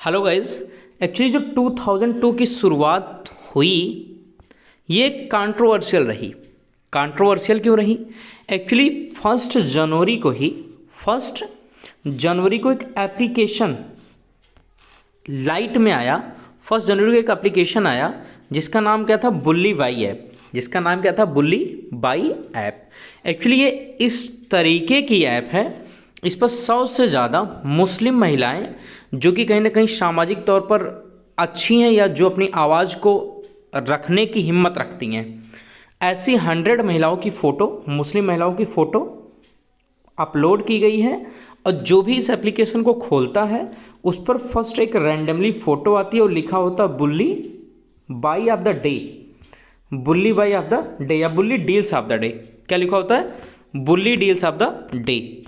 Hello guys. Actually जो 2002 की शुरुआत हुई ये कंट्रोवर्शियल रही। कंट्रोवर्शियल क्यों रही? एक्चुअली फर्स्ट जनवरी को एक एप्लीकेशन लाइट में आया। 1 जनवरी को एक एप्लीकेशन आया जिसका नाम क्या था? बुल्ली बाई ऐप। एक्चुअली ये इस तरीके की ऐप है, इस पर 100 से ज़्यादा मुस्लिम महिलाएं जो कि कहीं ना कहीं सामाजिक तौर पर अच्छी हैं या जो अपनी आवाज़ को रखने की हिम्मत रखती हैं, ऐसी 100 महिलाओं की फ़ोटो, मुस्लिम महिलाओं की फ़ोटो अपलोड की गई है। और जो भी इस एप्लीकेशन को खोलता है उस पर फर्स्ट एक रैंडमली फ़ोटो आती है और लिखा होता है Bulli Bai of the day, Bulli Bai of the day या Bulli deals of the day. क्या लिखा होता है? Bulli deals of the day.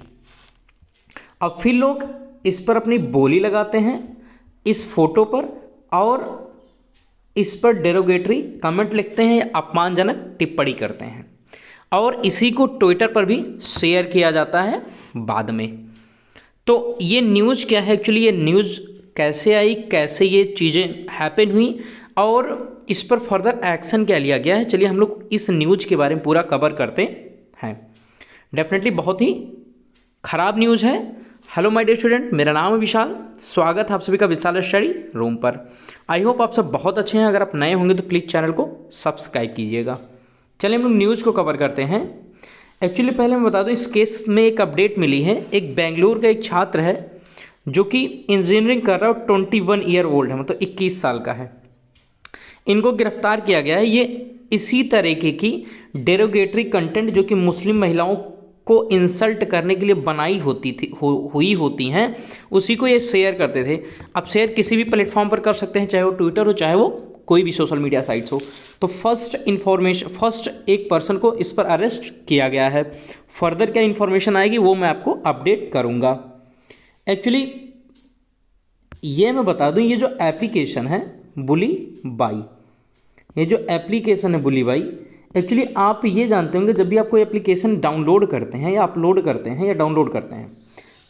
अब फिर लोग इस पर अपनी बोली लगाते हैं इस फोटो पर और इस पर डेरोगेटरी कमेंट लिखते हैं या अपमानजनक टिप्पणी करते हैं और इसी को ट्विटर पर भी शेयर किया जाता है बाद में। तो ये न्यूज़ क्या है? एक्चुअली ये न्यूज़ कैसे आई, कैसे ये चीज़ें हैपन हुई और इस पर फर्दर एक्शन क्या लिया गया है, चलिए हम लोग इस न्यूज़ के बारे में पूरा कवर करते हैं। डेफिनेटली बहुत ही ख़राब न्यूज़ है। हेलो माय डियर स्टूडेंट, मेरा नाम है विशाल। स्वागत है आप सभी का विशाल स्टडी रूम पर। आई होप आप सब बहुत अच्छे हैं। अगर आप नए होंगे तो प्लीज़ चैनल को सब्सक्राइब कीजिएगा। चलिए हम लोग न्यूज़ को कवर करते हैं। एक्चुअली पहले मैं बता दूं, इस केस में एक अपडेट मिली है। एक बेंगलुरु का एक छात्र है जो कि इंजीनियरिंग कर रहा है, 21 ईयर ओल्ड है, मतलब 21 साल का है। इनको गिरफ्तार किया गया है। ये इसी तरीके की डेरोगेटरी कंटेंट जो कि मुस्लिम महिलाओं को इंसल्ट करने के लिए बनाई हुई होती हैं, उसी को ये शेयर करते थे। अब शेयर किसी भी प्लेटफॉर्म पर कर सकते हैं, चाहे वो ट्विटर हो चाहे वो कोई भी सोशल मीडिया साइट्स हो। तो फर्स्ट एक पर्सन को इस पर अरेस्ट किया गया है। फर्दर क्या इन्फॉर्मेशन आएगी वो मैं आपको अपडेट करूंगा। एक्चुअली ये मैं बता दूं, ये जो एप्लीकेशन है बुली बाई, ये जो एप्लीकेशन है बुली बाई, एक्चुअली आप ये जानते होंगे जब भी आप कोई एप्लीकेशन डाउनलोड करते हैं या अपलोड करते हैं या डाउनलोड करते हैं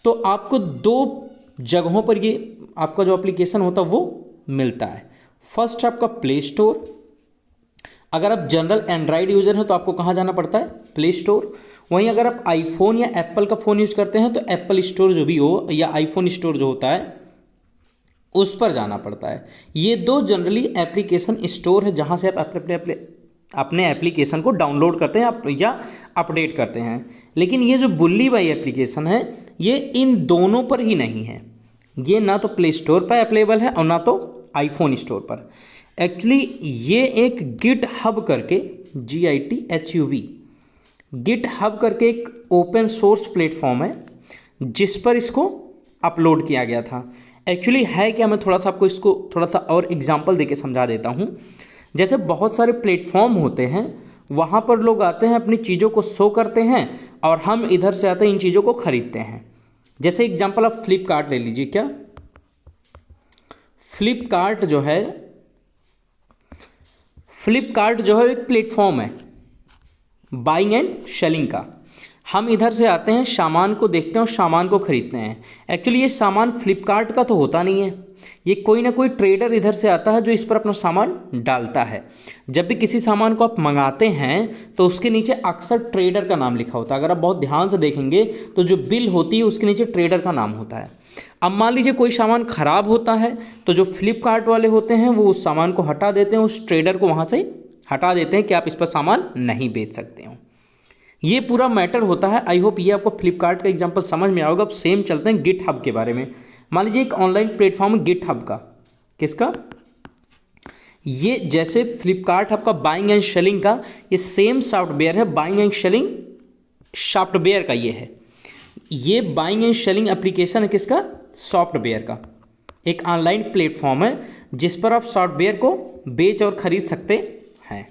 तो आपको 2 जगहों पर ये आपका जो एप्लीकेशन होता है वो मिलता है। फर्स्ट आपका प्ले स्टोर। अगर आप जनरल एंड्रॉयड यूज़र हैं तो आपको कहाँ जाना पड़ता है? Play store. वहीं अगर आप आईफोन या एप्पल का फ़ोन यूज़ करते हैं तो एप्पल स्टोर जो भी हो या आईफोन स्टोर जो होता है उस पर जाना पड़ता है। ये 2 जनरली एप्लीकेशन स्टोर है जहाँ से आप अपने एप्लीकेशन को डाउनलोड करते हैं या अपडेट करते हैं। लेकिन ये जो बुल्ली बाई एप्लीकेशन है ये इन दोनों पर ही नहीं है। ये ना तो प्ले स्टोर पर अवेलेबल है और ना तो आईफोन स्टोर पर। एक्चुअली ये एक गिट हब करके GITHUB गिट हब करके एक ओपन सोर्स प्लेटफॉर्म है जिस पर इसको अपलोड किया गया था। एक्चुअली है क्या, मैं थोड़ा सा आपको इसको थोड़ा सा और एग्जांपल देके समझा देता हूँ। जैसे बहुत सारे प्लेटफॉर्म होते हैं, वहाँ पर लोग आते हैं, अपनी चीज़ों को शो करते हैं और हम इधर से आते हैं इन चीज़ों को खरीदते हैं। जैसे एग्जांपल आप फ्लिपकार्ट ले लीजिए। क्या फ्लिपकार्ट जो है एक प्लेटफॉर्म है बाइंग एंड सेलिंग का। हम इधर से आते हैं, सामान को देखते हैं और सामान को खरीदते हैं। एक्चुअली ये सामान फ्लिपकार्ट का तो होता नहीं है, ये कोई ना कोई ट्रेडर इधर से आता है जो इस पर अपना सामान डालता है। जब भी किसी सामान को आप मंगाते हैं तो उसके नीचे अक्सर ट्रेडर का नाम लिखा होता है। अगर आप बहुत ध्यान से देखेंगे तो जो बिल होती है उसके नीचे ट्रेडर का नाम होता है। अब मान लीजिए कोई सामान ख़राब होता है तो जो फ्लिपकार्ट वाले होते हैं वो उस सामान को हटा देते हैं, उस ट्रेडर को वहाँ से हटा देते हैं कि आप इस पर सामान नहीं बेच सकते हो। ये पूरा मैटर होता है। आई होप ये आपको फ्लिपकार्ट का एग्जांपल समझ में आएगा। अब सेम चलते हैं गिट हब के बारे में। मान लीजिए एक ऑनलाइन प्लेटफॉर्म है गिट हब का। किसका? ये जैसे फ्लिपकार्ट हब का बाइंग एंड सेलिंग का ये सेम सॉफ्टवेयर है। बाइंग एंड सेलिंग सॉफ्टवेयर का ये है। ये बाइंग एंड सेलिंग एप्लीकेशन है किसका? सॉफ्टवेयर का। एक ऑनलाइन प्लेटफॉर्म है जिस पर आप सॉफ्टवेयर को बेच और खरीद सकते हैं।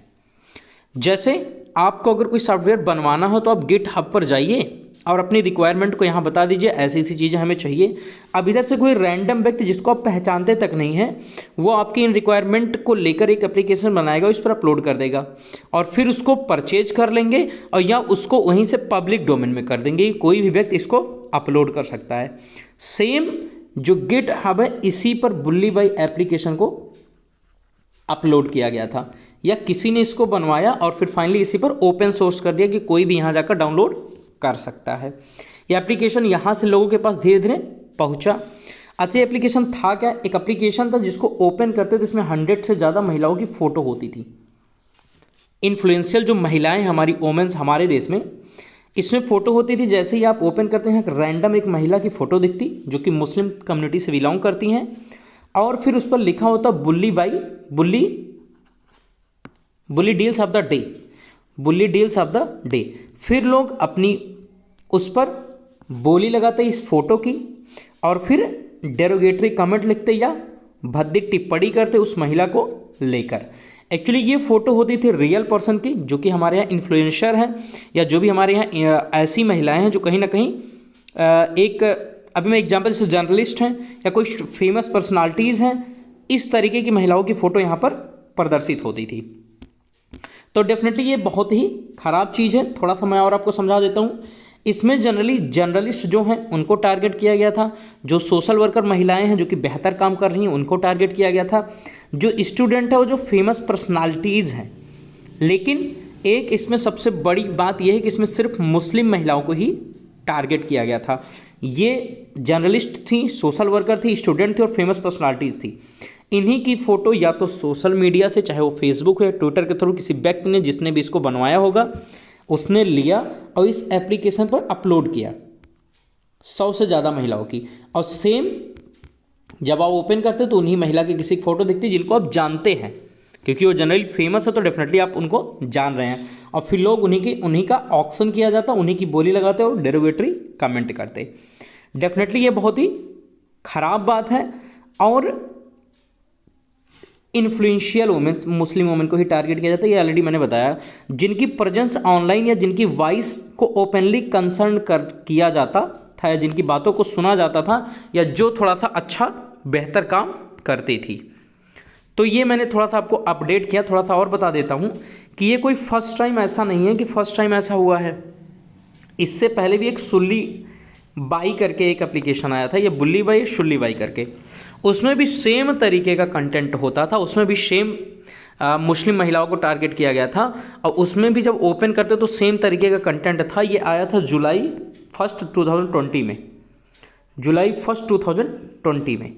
जैसे आपको अगर कोई सॉफ्टवेयर बनवाना हो तो आप गिट हब पर जाइए और अपनी रिक्वायरमेंट को यहाँ बता दीजिए, ऐसी ऐसी चीज़ें हमें चाहिए। अब इधर से कोई रैंडम व्यक्ति जिसको आप पहचानते तक नहीं है वो आपकी इन रिक्वायरमेंट को लेकर एक एप्लीकेशन बनाएगा, उस पर अपलोड कर देगा और फिर उसको परचेज कर लेंगे और या उसको वहीं से पब्लिक डोमेन में कर देंगे। कोई भी व्यक्ति इसको अपलोड कर सकता है। सेम जो गिट हब है इसी पर बुल्ली बाई एप्लीकेशन को अपलोड किया गया था, या किसी ने इसको बनवाया और फिर फाइनली इसी पर ओपन सोर्स कर दिया कि कोई भी यहाँ जाकर डाउनलोड कर सकता है। ये एप्लीकेशन यहाँ से लोगों के पास धीरे धीरे पहुँचा। अच्छा, ये एप्लीकेशन था क्या? एक एप्लीकेशन था जिसको ओपन करते तो इसमें 100 से ज़्यादा महिलाओं की फ़ोटो होती थी। इन्फ्लुएंशियल जो महिलाएं हमारी वोमेन्स हमारे देश में, इसमें फ़ोटो होती थी। जैसे ही आप ओपन करते हैं रैंडम एक महिला की फ़ोटो दिखती जो कि मुस्लिम कम्युनिटी से बिलोंग करती हैं, और फिर उस पर लिखा होता Bulli Bai Bulli deals of the day, Bulli deals of the day. फिर लोग अपनी उस पर बोली लगाते इस फोटो की, और फिर डेरोगेटरी कमेंट लिखते या भद्दी टिप्पणी करते उस महिला को लेकर। एक्चुअली ये फ़ोटो होती थी रियल पर्सन की, जो कि हमारे यहाँ इन्फ्लुएंसर हैं, या जो भी हमारे यहाँ ऐसी महिलाएं हैं जो कहीं ना कहीं एक, अभी मैं एग्जांपल जैसे जर्नलिस्ट हैं या कोई फेमस पर्सनालिटीज़ हैं, इस तरीके की महिलाओं की फ़ोटो यहाँ पर प्रदर्शित होती थी। तो डेफिनेटली ये बहुत ही ख़राब चीज़ है। थोड़ा सा मैं और आपको समझा देता हूँ। इसमें जनरली जर्नलिस्ट जो हैं उनको टारगेट किया गया था, जो सोशल वर्कर महिलाएं हैं जो कि बेहतर काम कर रही हैं उनको टारगेट किया गया था, जो स्टूडेंट है वो जो फेमस पर्सनालिटीज़ हैं। लेकिन एक इसमें सबसे बड़ी बात यह है कि इसमें सिर्फ मुस्लिम महिलाओं को ही टारगेट किया गया था। ये जर्नलिस्ट थी, सोशल वर्कर थी, स्टूडेंट थी और फेमस पर्सनालिटीज़ थी। इन्हीं की फ़ोटो या तो सोशल मीडिया से, चाहे वो फेसबुक या ट्विटर के थ्रू किसी व्यक्ति ने जिसने भी इसको बनवाया होगा उसने लिया और इस एप्लीकेशन पर अपलोड किया 100 से ज़्यादा महिलाओं की। और सेम जब आप ओपन करते तो उन्हीं महिला की किसी फ़ोटो दिखती जिनको आप जानते हैं, क्योंकि वो जनरली फेमस है तो डेफिनेटली आप उनको जान रहे हैं। और फिर लोग उन्हीं का ऑक्शन किया जाता, उन्हीं की बोली लगाते और डेरोगेटरी कमेंट करते। डेफिनेटली ये बहुत ही ख़राब बात है। और इन्फ्लुएंशियल वोमेन, मुस्लिम वोमेन को ही टारगेट किया जाता है। ये ऑलरेडी मैंने बताया, जिनकी प्रेजेंस ऑनलाइन या जिनकी वॉइस को ओपनली कंसर्न किया जाता था, या जिनकी बातों को सुना जाता था, या जो थोड़ा सा अच्छा बेहतर काम करती थी। तो ये मैंने थोड़ा सा आपको अपडेट किया। थोड़ा सा और बता देता हूँ कि ये कोई फर्स्ट टाइम ऐसा नहीं है कि फर्स्ट टाइम ऐसा हुआ है। इससे पहले भी एक सुल्ली बाई करके एक एप्लीकेशन आया था, ये बुल्ली बाई शुल्ली बाई करके, उसमें भी सेम तरीके का कंटेंट होता था। उसमें भी सेम मुस्लिम महिलाओं को टारगेट किया गया था, और उसमें भी जब ओपन करते तो सेम तरीके का कंटेंट था। ये आया था जुलाई 1, 2020 में, जुलाई 1, 2020 में।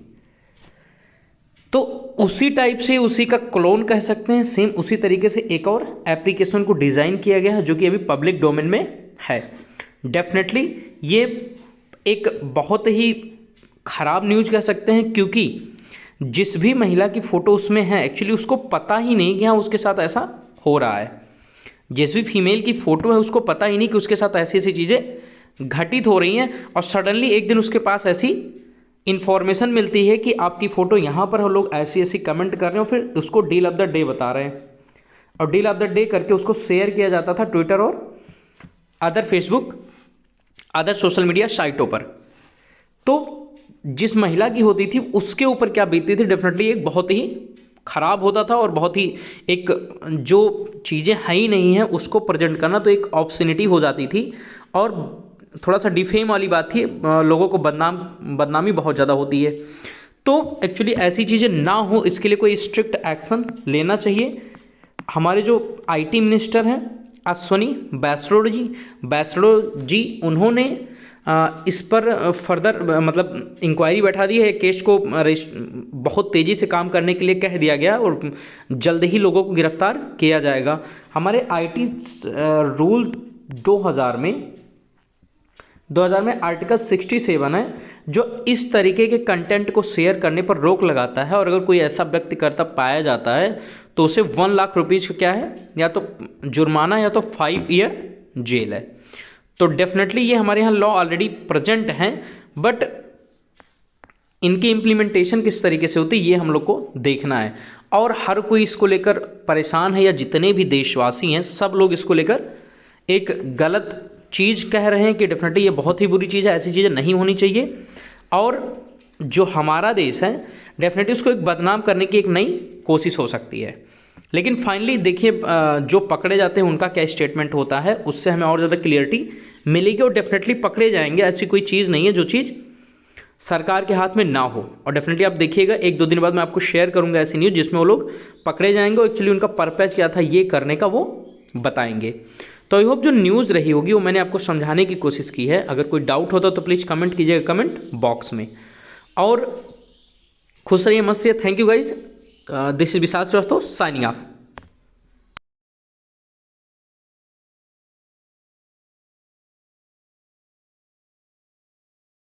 तो उसी टाइप से, उसी का क्लोन कह सकते हैं, सेम उसी तरीके से एक और एप्लीकेशन को डिज़ाइन किया गया है जो कि अभी पब्लिक डोमेन में है। डेफिनेटली ये एक बहुत ही ख़राब न्यूज़ कह सकते हैं, क्योंकि जिस भी महिला की फ़ोटो उसमें है एक्चुअली उसको पता ही नहीं कि हाँ उसके साथ ऐसा हो रहा है। जिस भी फीमेल की फ़ोटो है उसको पता ही नहीं कि उसके साथ ऐसी ऐसी चीज़ें घटित हो रही हैं, और सडनली एक दिन उसके पास ऐसी इन्फॉर्मेशन मिलती है कि आपकी फ़ोटो यहाँ पर लोग ऐसी ऐसी कमेंट कर रहे हैं, फिर उसको डील ऑफ द डे बता रहे हैं, और डील ऑफ द डे करके उसको शेयर किया जाता था ट्विटर और other Facebook, other social media साइटों पर। तो जिस महिला की होती थी उसके ऊपर क्या बीतती थी, डेफिनेटली एक बहुत ही ख़राब होता था, और बहुत ही एक जो चीज़ें है ही नहीं है उसको प्रेजेंट करना तो एक ऑब्सनिटी हो जाती थी, और थोड़ा सा डिफेम वाली बात थी, लोगों को बदनामी बहुत ज़्यादा होती है। तो एक्चुअली ऐसी चीज़ें ना हो इसके लिए कोई स्ट्रिक्ट एक्शन लेना चाहिए। हमारे जो IT मिनिस्टर हैं अश्विनी वैष्णव जी, उन्होंने इस पर फर्दर मतलब इंक्वायरी बैठा दी है। केस को बहुत तेज़ी से काम करने के लिए कह दिया गया, और जल्द ही लोगों को गिरफ्तार किया जाएगा। हमारे IT रूल 2000 में आर्टिकल 67 है जो इस तरीके के कंटेंट को शेयर करने पर रोक लगाता है, और अगर कोई ऐसा व्यक्ति करता पाया जाता है तो उसे 1 लाख रुपीज़ का क्या है, या तो जुर्माना या तो 5 ईयर जेल है। तो डेफिनेटली ये हमारे यहाँ लॉ ऑलरेडी प्रेजेंट हैं, बट इनकी इम्प्लीमेंटेशन किस तरीके से होती है ये हम लोग को देखना है। और हर कोई इसको लेकर परेशान है, या जितने भी देशवासी हैं सब लोग इसको लेकर एक गलत चीज़ कह रहे हैं कि डेफिनेटली ये बहुत ही बुरी चीज़ है, ऐसी चीज़ें नहीं होनी चाहिए। और जो हमारा देश है डेफिनेटली उसको एक बदनाम करने की एक नई कोशिश हो सकती है। लेकिन फाइनली देखिए जो पकड़े जाते हैं उनका क्या स्टेटमेंट होता है, उससे हमें और ज़्यादा क्लियरिटी मिलेगी, और डेफिनेटली पकड़े जाएंगे। ऐसी कोई चीज़ नहीं है जो चीज़ सरकार के हाथ में ना हो। और डेफिनेटली आप देखिएगा 1-2 दिन बाद मैं आपको शेयर करूंगा ऐसी न्यूज़ जिसमें वो लोग पकड़े जाएंगे और एक्चुअली उनका पर्पज़ क्या था ये करने का वो बताएंगे। तो आई होप जो न्यूज़ रही होगी वो मैंने आपको समझाने की कोशिश की है। अगर कोई डाउट होता तो प्लीज़ कमेंट कीजिएगा कमेंट बॉक्स में। और खुश रहिए, मस्त रहिए। Thank you guys, this is Vishal Srivastava signing of.